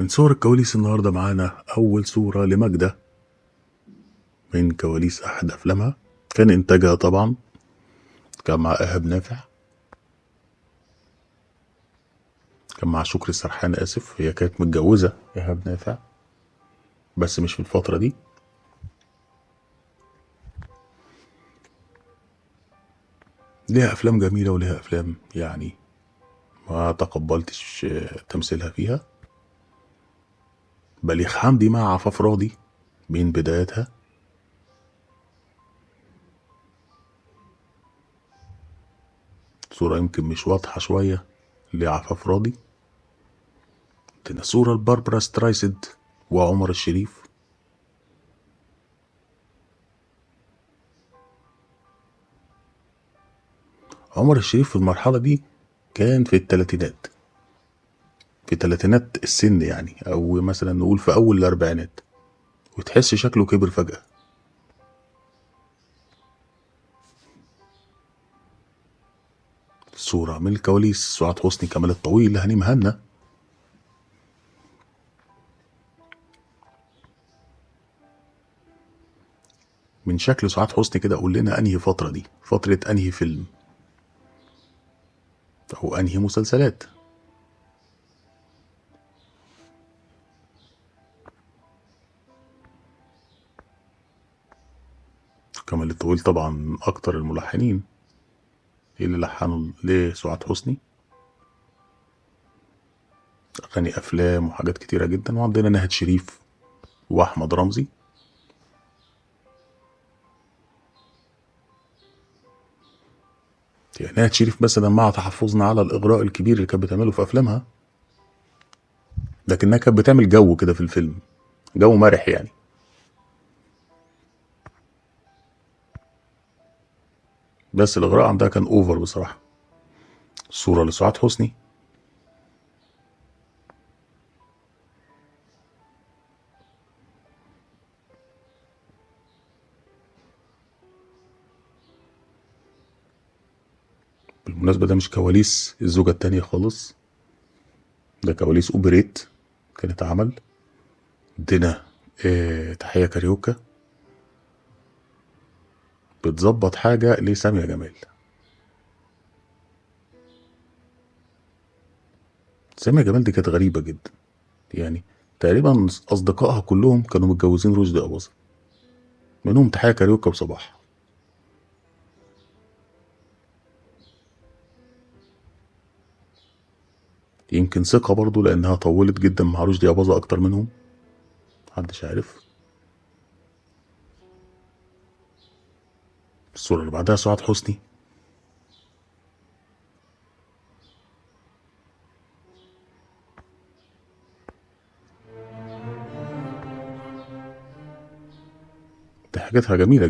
من صور الكواليس النهاردة معانا أول صورة لماجدة من كواليس أحد أفلامها، كان إنتاجها طبعا، كان مع إيهاب نافع، كان مع شكري سرحان. آسف، هي كانت متجوزة إيهاب نافع بس مش في الفترة دي. ليها أفلام جميلة وليها أفلام يعني ما تقبلتش تمثيلها فيها. بليغ حمدي مع عفاف راضي من بدايتها. صورة يمكن مش واضحة شوية لعفاف راضي. عندنا صورة لباربرا سترايسد وعمر الشريف. عمر الشريف في المرحلة دي كان في التلاتينات، في تلاتينات السن يعني، أو مثلا نقول في أول الأربعينات، وتحس شكله كبر فجأة. صورة من الكواليس: سعاد حسني، كمال الطويل، هاني مهنا. من شكل سعاد حسني كده قول لنا أنهي فترة دي، فترة أنهي فيلم أو أنهي مسلسلات. كمال الطويل طبعا أكتر الملحنين اللي لحنوا لسعاد حسني أغاني أفلام وحاجات كتيرة جدا. وعندنا نهاد شريف وأحمد رمزي. يعني نهاد شريف مثلا مع تحفظنا على الإغراء الكبير اللي كانت بتعمله في أفلامها، لكنها كانت بتعمل جو كده في الفيلم، جو مرح يعني. بس الإغراء عندها كان أوفر بصراحة. صورة لسعاد حسني. بالمناسبة ده مش كواليس الزوجة التانية خالص، ده كواليس أوبريت كانت عمل. ادينا تحية كاريوكا بتظبط حاجة لسامية جمال. سامية جمال دي كانت غريبة جدا، يعني تقريبا أصدقائها كلهم كانوا متجوزين رشدي أباظة، منهم تحية كاريوكا وصباح. يمكن ثقة برضو لأنها طولت جدا مع رشدي أباظة أكتر منهم، محدش عارف. الصورة اللي بعدها سعاد حسني. دي حاجاتها جميلة.